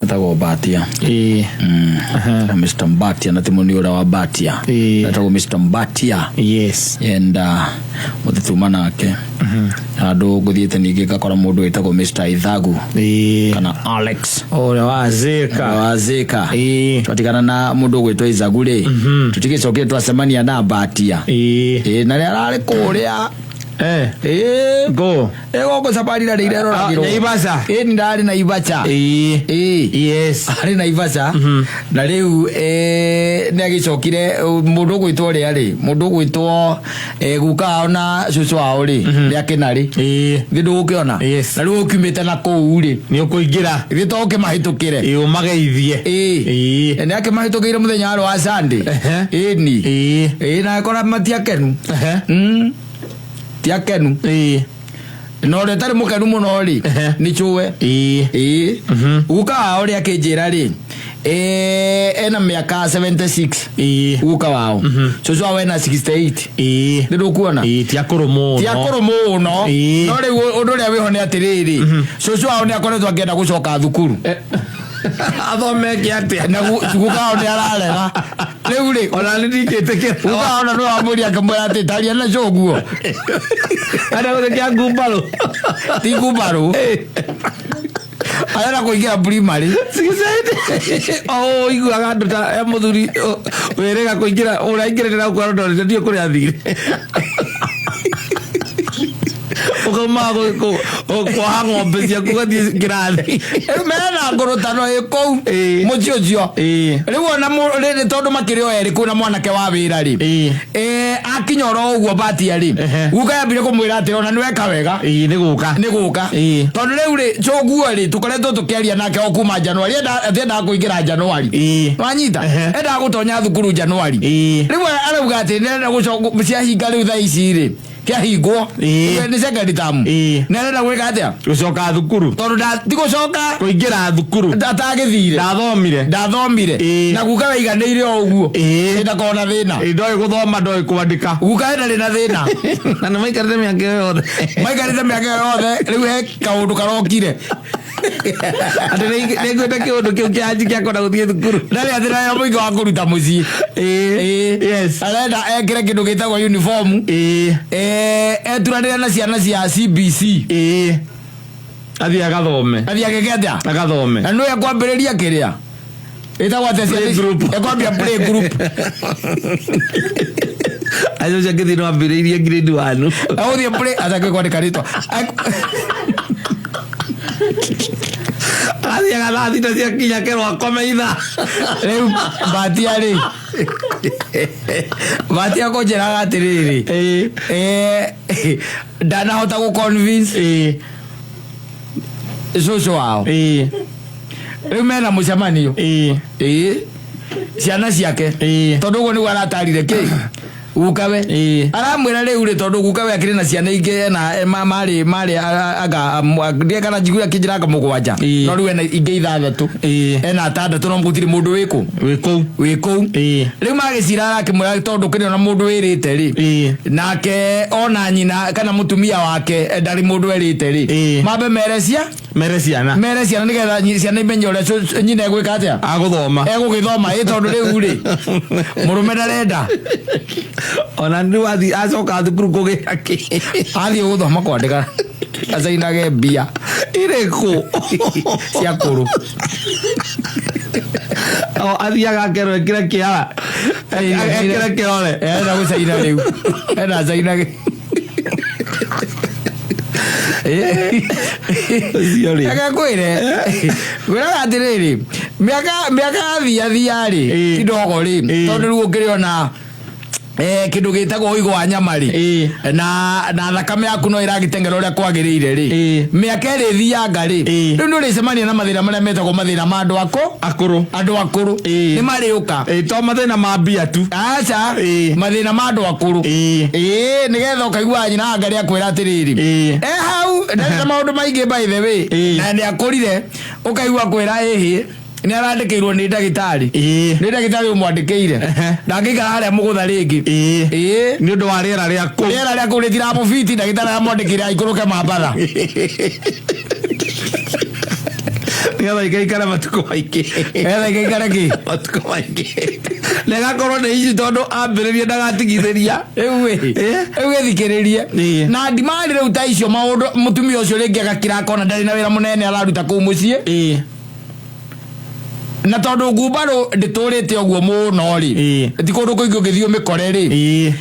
Natago Batia Mr. Mbatia natimoni ura wa Batia natago Mr. Mbatia and muthituma nake andu guthiete ningi gakora mundu witagwo Mr. Ithagu kana Alex ore wazeka twatigana na mundu gwitwa Ithagu ri tutigicokire twacemania na Batia na ri arari kuria go ego safari na ile roragiro Naivasha ni ndari na Naivasha yes ari na Naivasha na riu ni agicokire mundu gwitwo ri ari mundu gwitwo guka ona cucu ao ri Yake nari ngindu ukiona na riu ukimite na kou ri ni ukuingira gitoke mahitukire umageithie ni Yake mahitukire muthenya wa Sunday ni na kora matiakenu tiakenu no le tari mukenu muno ri ni chuwe uka ori akejera ri ena miaka 76 uka wao so awe na 68 ndio kuona tiakoromo no no le odore awe hone atiriri so awe ni akoretwo akienda gucoka thukuru athome kiate na gukao ni ararega riu ri ona ndikite kira gukao na no amuri akamwira ati taria na coguo ana guthe kia ngumbaro ti ngumbaro ayana kuingia primary iguaga andu ta ya muthuri werega kuingira uraingirira kwa ndo ndio kuri athire thoma kwa ng'ombe cia kugathie kirathi mena ngorotano iko mucio riu ona ri tondu makirio eri kuna mwanake wa wira ri akinyoro uguo bati ari guka yambire kumwira ati ona niweka wega ni guka tondu riu ri choguo ri tukoretwo tukiaria nake okuma Januari enda kuingira Januari wanyita enda gutonya thukuru Januari riu arauga ati nenda gucoka cia hinga riu thaa ici ri kia hingo ni second term nenda gwika atia gucoka thukuru tondu ndigucoka kuingira thukuru ndatagithire ndathomire na guka weiganire oguo ndakona thina ndoi guthoma ndoi kwandika guka enda rina thina na nĩ maikarĩte mĩaka yothe riu he kaundu karokire ati nĩ ngwenda kĩũndũ kĩu kĩanji gĩakona gũthiĩ thukuru ndarĩ atĩ nayo mũingĩ wa kũruta mũciĩ yes arenda ekĩre kĩndũ gĩtagwo uniform eturanĩre na ciana cia CBC athiĩ agathome agathome na nĩwe kwambĩrĩria kĩrĩa ĩtagwo atĩ ekwambia play group acio cia ngĩthiĩ no ambĩrĩirie grade 1 agũthiĩ play atake kwandĩka rĩtwa athiĩ agathathi na cia kinya kero akome itha rĩu Batia kũnjĩraga atĩrĩrĩ ndanahota gũconvince cũcũ wao rĩu mena mũcemanio ciana ciake tondũ ũguo nĩguo aratarire kĩ gukawe aramwĩra rĩu rĩ tondũ gukawe akĩrĩ na ciana ingĩ na marĩ aga ndiye kana njiguya kĩnjĩra kamũgwanja no rĩu ena ingĩ 6 ena 6 no gũtirĩ mũndũ wĩkũu rĩu magĩcira akĩmwĩra tondũ kĩrĩ ona mũndũ wĩrĩte rĩ nake ona nyina kana mũtumia wake ndarĩ mũndũ erĩte rĩ mambe mere ciana nĩgetha ciana imenye ũrĩa nyina egwĩka atĩa egũgĩthoma tondũ rĩu rĩ mũrũme ndarenda ona nĩ wathi acoka thukuru kũgĩa kĩ athiĩ gũthoma kwandĩka acainage mbia irĩkũ cia kũrũ athiaga akerwo ĩkĩre kĩara ĩkĩre kĩrore enda gũcaina rĩu enda acainage kwĩre gwĩraga atĩrĩrĩ mĩaka yathiathia rĩ ti ndogo rĩ tondũ rĩu ũkĩrĩ ona kindu gitagwo uigo wa nyama ri na thakame yaku no iragitengera uria kwagirire ri miaka iri thianga ri riu no ricemania na mathina maria metagwo mathina ma andu akuru ni mariuka to mathina ma mbia tu acha mathina ma andu akuru nigetha ukaigua nyina ngari akwira atiriri hau na maundu maingi by the way na ni akurire ukaigua kwira ni arandikirwo ni ndagitari umwandikire ndangikara haria mugutha ringi ni undu wa riera riaku ritiramu fiti ndagitari amwandikire aikuruke mambatha nigetha ikaikara matuko maingĩ matuko maingĩ na gakorwo nĩ ici tondu ambĩrĩria ndagatigithĩria rĩu ĩthikĩrĩrie na ndimari rĩu ta icio maũndũ mũtumia ũcio rĩngĩ agakira akona ndarĩ na wĩra mũnene araruta kũu mũciĩ na tondu ngumbaru nditurite oguo muno ri ti kundu kuingi ngithio mikore ri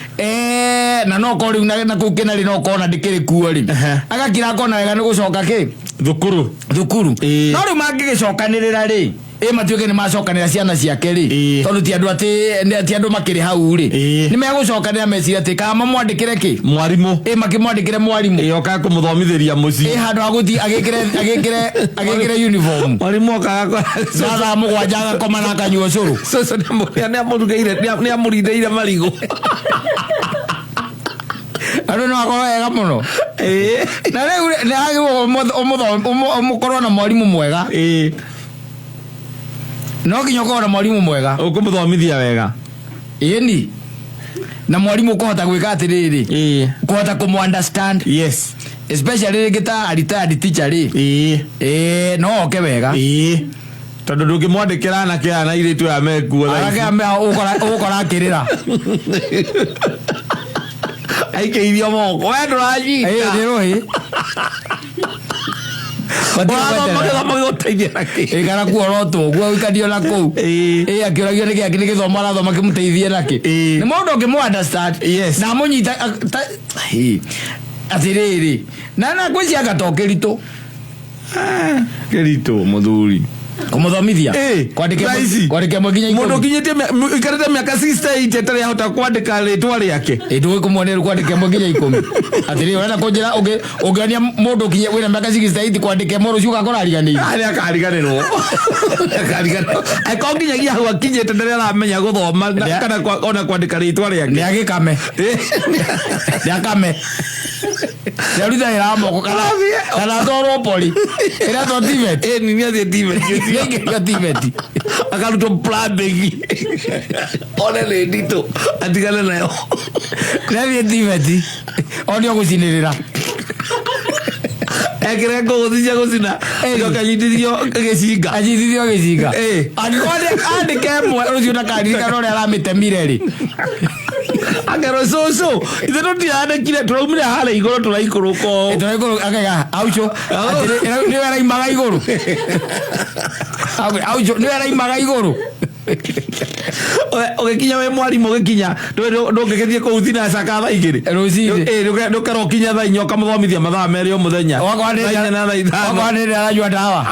na no ko ri na kukena ri no ko na ndikiri kuo ri agakira kona wega ni gucoka ki thukuru no ri mangigicokanirira ri matuike ni macokanira ciana ciake ri tondu ti andu makiri hau ri ni megucokanira meciria ati kama mwandikire ki mwarimu makimwandikire mwarimu oka kumuthomithiria muci handu aguthi agikire uniform mwarimu okaga sasa mugwanja agakoma na kanyua curu sasa ni amurindeire marigo aro no akoro wega muno na riu ni agirwo umukorwo na mwarimu mwega no nginya ukorwo na mwarimu mwega ukumuthomithia wega ni na mwarimu ukohota gwika atiriri ukohota kumunderstand yes especially gita retired teacher ri no oke wega tondu ndungimwandikira na kia na iritu ya mekuo ukora kirira aikeirio moko we nduranyita ndiruhi ikara kuorotwo guo ikadio na kuu akĩoragio nĩ gĩake nĩ gĩthomo arathoma kĩmũteithie nake nĩ mũndũ ũngĩmũ understand na mũnyita atiriri na kwezi agatokerito kerito muthuri kumuthomithia kwandike mwaginya mundu kinyete ikarete miaka 68 tare hota kwandika ritwa riake ndu kumwonera kwandike mwaginya 10 atiri urenda kunjira ungania mundu kinye wina miaka 68 kwandike moro cio gakora ariganire ari akariganirwo akonginyagia hau akinyete ndare aramenya guthoma kana ona kwandika ritwa riake ni agikame Yaruda ya moko kana toro poli era to tivet ni nia de tivet ya tivet akaruto plabegi ona le dito atigala nayo ya tivet oni ogucinirira ekere ko guthiya gucina gakanyitithio giciga ani ode kemwe ucio na kadi kana ore aramitemire ri agero soso itero tiane kile turumire hala igoro turaikuruko akaga aucho ni era imaga igoro aucho ni era imaga igoro ogekinya we mwarimu ogekinya ndongegethie ko uthina sakatha igiri ndukaro kinya tha inyoka muthomithia mathaa meri o muthenya wakwanira arajua dawa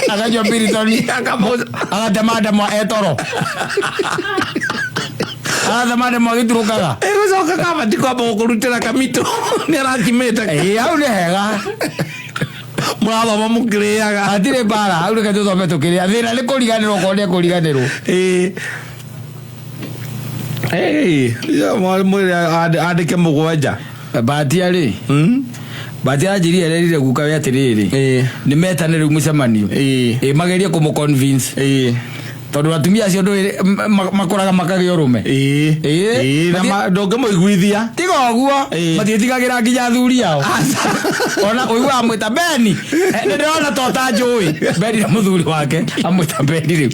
akajua piritoni akatemada mwa etoro made mwagiturukaga egocoka kama ndikwamba gukurutira kamito ni arakimeta au ni hega mwathoma mukiriaga atire bara au reke tuthome tukiria thina ni kuriganirwo konde kuriganirwo ya mwalimu andike mugwanja batia ri batia njiri ererire guka we atiriri ni metane riu mucemanio magerie kumu convince tondu atumia acio makoraga makagĩa urume na ndonge muiguithia tiga oguo matietigagira nginya athuri yao ona uigua amwita Beni ndĩrona tota njui Beni na muthuri wake amwita Beni riu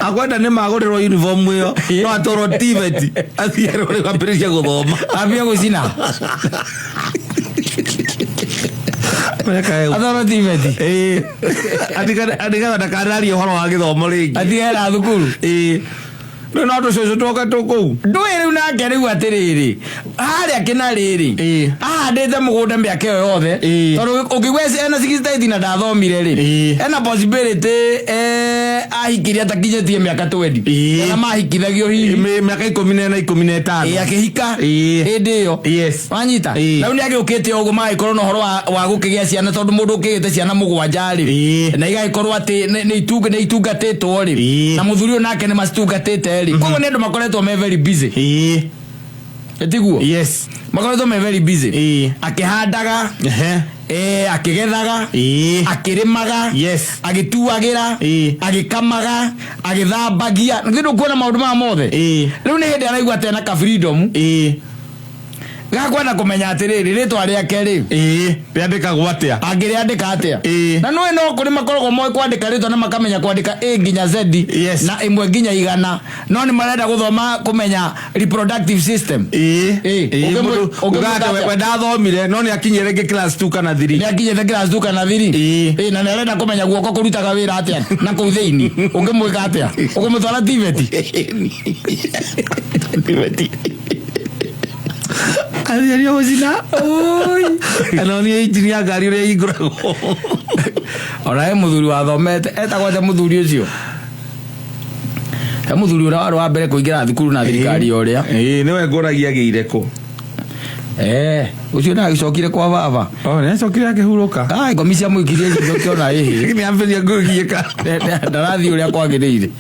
akwenda ni magũrĩrwo uniform ĩyo no atoro tivet athiĩrwo rĩ kwambĩrĩria gũthoma ambia gũcina atoro tivet adiga ndakarari uhoro wa githomo ringi atigera thukuru no tucoco twoka tuku ndwiri nake riu atiriri haria kina riri ndite mugunda miaka iyo yothe tondu ukigweci ena 68 na ndathomire ri ena possibility ahikiria takinyetie miaka 20 na mahikithagio hihi miaka 10 na 15 akihika hindi iyo wanyita riu ni agiukite uguo magikorwo na horo wa gukigia ciana tondu mundu ukigite ciana mugwanja ri na igaikorwo ati ni itungatitwo ri na muthuri nake ni mastungatite koguo ni andu makoretwo me very busy etiguo makoretwo me very busy akihandaga akigethaga akirimaga agituagira agikamaga agithambagia ngindo kuona maundu ma mothe riu ni hindi araigua tena ka freedom gakwenda kumenya atiriri ritwa riake ri riandikagwo atia angiriandika atia na no kuri makoragwo moe kwandika ritwa na makamenya kwandika A nginya Z na imwe nginya 100 no ni marenda guthoma kumenya reproductive system ugate we ndathomire no ni akinyire ngi class 2 kana 3 ni akinyire class 2 kana 3 na nerenda kumenya guoko kurutaga wira atia na ku thiini ungimwika atia ungimutwara tiveti Ari ozina oi anoni engineer gari uri igurago ora muthuri wa thomete etagwo muthuri ucio muthuri ura wa mbere kuingira thukuru na thirikari yoria niwe nguragia giireko ucio na gicokire kwa baba ni acokire akihuruka komisia muikirie ngindo kiona hihi ni amberia ngugieka ndarathi uria kwagiriire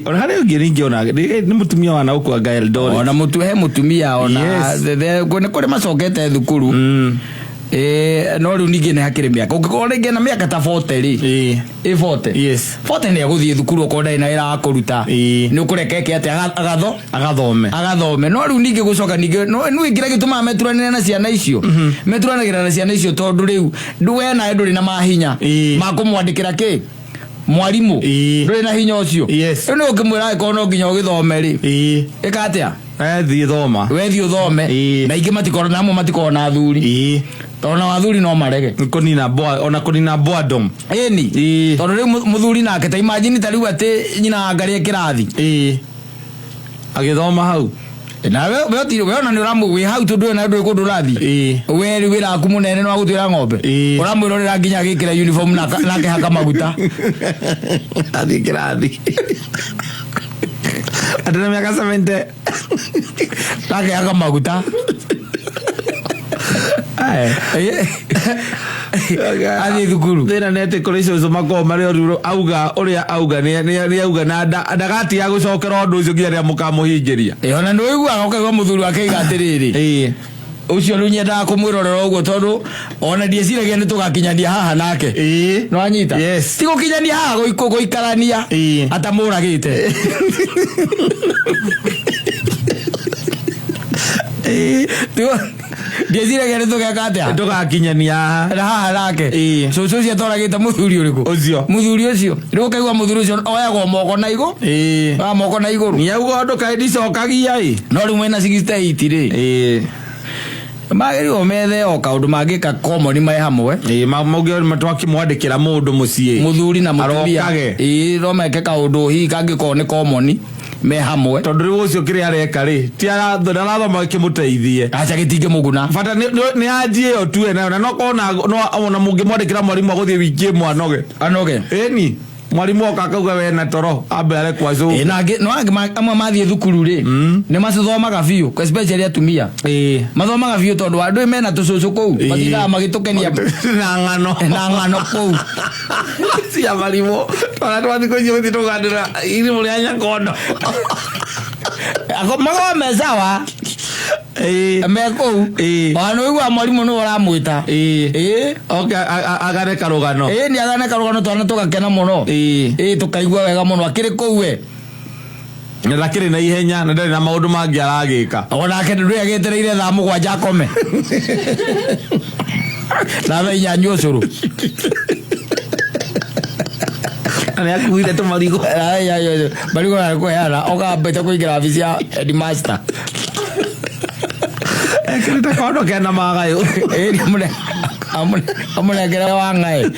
ona hari ungi ringi ona ni mutumia wa nauko anga Eldoret ona mutumia ona ni kuri macokete thukuru no riu ningi ni hakiri miaka ungikorwo ringi na miaka ta 40 ri 40 ni aguthie thukuru ukonda ina ira akuruta ni ukurekeke ati agathome no riu ningi gucoka ningi no ingira gituma meturanire na ciana icio meturanagira na ciana icio tondu riu nduwe na nduri na mahinya makumwandikira ki mwarimu nduri na hinya ucio ni ukimwira ko no nginya ugithome ri ikatia thie thoma we thie uthome na ingi matikona namo matikona athuri tona wathuri no marege kunina boredom tondu riu muthuri nake ta imagine ta riu ati nyina ngarie kirathi agithoma hau na we otire we ona ni uramu we how to do na ndu kundu rathi we ri wira ku munene no agutira ng'ombe uramu rorera nginya gikira uniform na ke haka maguta athi kirathi atana miaka 70 nake haka maguta athi thukuru thina nete kolecio zo makoma rero auga uria auga ni auga na ndagati ya gucokera undu ucio nginya ria mukamuhingiria ona ndu igua okaigwa muthuri wake igatiriri ucio runyenda kumwirorera uguo tondu ona ndieciragia ni tugakinyania haha nake no anyita ti gukinyania haha guikarania atamuragite ndieciragia ni tugekatia tugakinyania haha nake cucu cio toragite muthuri uriku ucio muthuri ucio riu ukaigua muthuri ucio oyagwo moko na iguru moko na iguru ni auga ndu kaindicokagia no riu mwena 68 ri mageri omethe o kaundu magika common mai hamwe mauge matwaki mwandikira mundu mucie muthuri na mutumia ro meke kaundu hi kangiko ni common me hamwe tondu riu ucio kiri areka ri ti arathoma kimuteithie acha gitinge muguna fata ni ajie o tu na no kona no mungi mwandikira mwarimu aguthie wiki mwanoge anoge eni mwarimu okakauga we na toro abere kwazo na no amwe mathie thukuru ri ni macithomaga biu especially atumia mathomaga biu tondu andu mena tucucu kou mathiga magitukenia na ngano kou cia mwarimu ona twathi kucio thitugandira iri muri anya kondo ako mago mezawa meko ono igwa mwarimu no uramwita okay agane karugano ni agane karugano twana tugakena muno tukaigua wega muno akiri kuwe lakini na ihenya na ndari na maundu mangi aragika ona ke ndu yagetereire tha mugwanja kome na we nya nyocuru ana yakuire to marigo marigo ko yara oga beta kuigira afisi ya headmaster ekirita kono kena magayo amune amune amune kera wangae